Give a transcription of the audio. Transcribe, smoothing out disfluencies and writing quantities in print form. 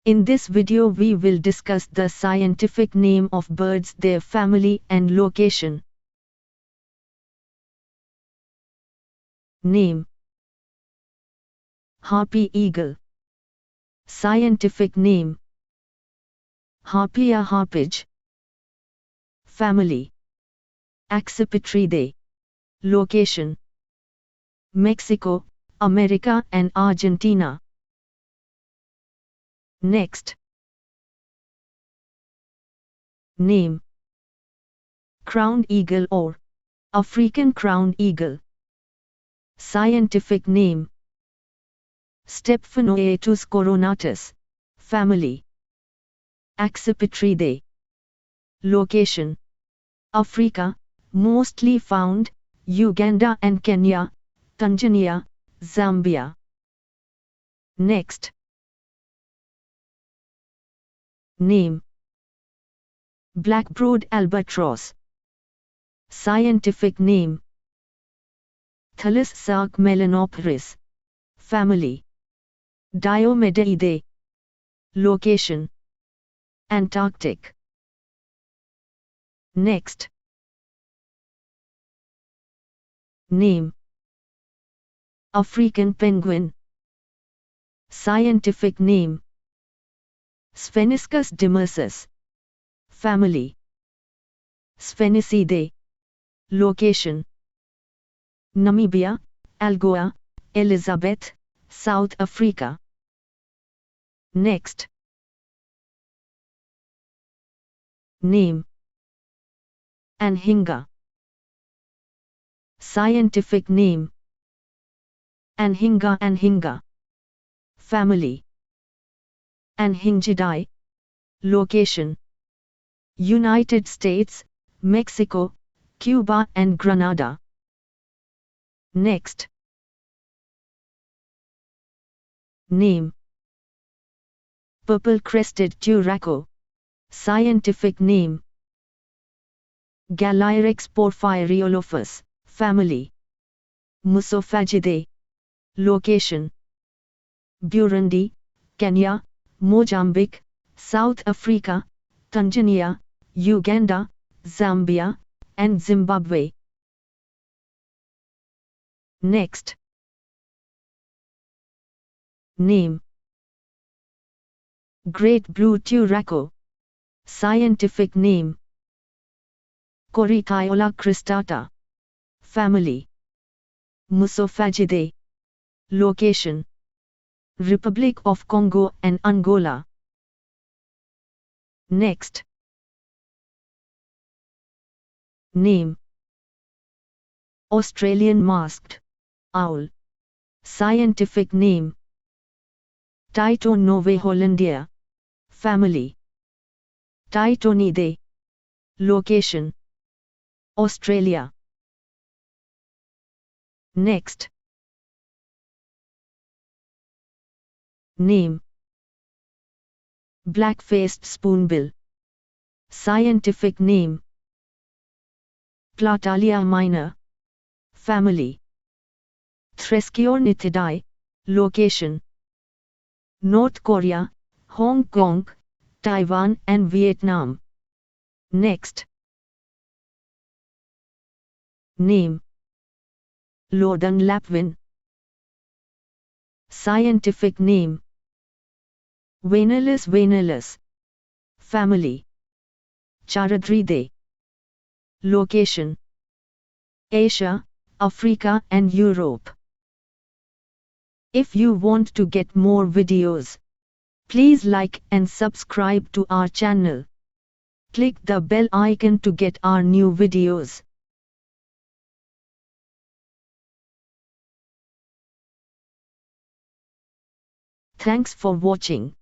In this video we will discuss the scientific name of birds, their family and location. Name: Harpy Eagle. Scientific name: Harpia Harpyja. Family: Accipitridae. Location: Mexico, America and Argentina. Next. Name: Crowned eagle or African crowned eagle. Scientific name: Stephanoaetus coronatus. Family: Accipitridae. Location: Africa, mostly found Uganda and Kenya, Tanzania, Zambia. Next. Name: Black-browed albatross. Scientific name: Thallus sarcmelanoperis. Family: Diomedeidae. Location: Antarctic. Next. Name: African penguin. Scientific name: Spheniscus demersus. Family: Sphenicidae. Location: Namibia, Algoa, Elizabeth, South Africa. Next. Name: Anhinga. Scientific name: Anhinga. Family: Anhingidae. Location: United States, Mexico, Cuba and Grenada. Next. Name: Purple-crested Turaco. Scientific name: Gallirex porphyriolophus. Family: Musophagidae. Location: Burundi, Kenya, Mozambique, South Africa, Tanzania, Uganda, Zambia, and Zimbabwe. Next. Name: Great blue Turaco. Scientific name: Corythaiola cristata. Family: Musophagidae. Location: Republic of Congo and Angola. Next. Name: Australian masked owl. Scientific name: Titonovaehollandia. Family: Titonidae. Location: Australia. Next. Name: Black-faced spoonbill. Scientific name: Platalia minor. Family: Thresciornithidae. Location: North Korea, Hong Kong, Taiwan and Vietnam. Next. Name: Lorthern Lapwin. Scientific name: Vanellus. Family: Charadridae. Location: Asia, Africa and Europe. If you want to get more videos, please like and subscribe to our channel. Click the bell icon to get our new videos. Thanks for watching.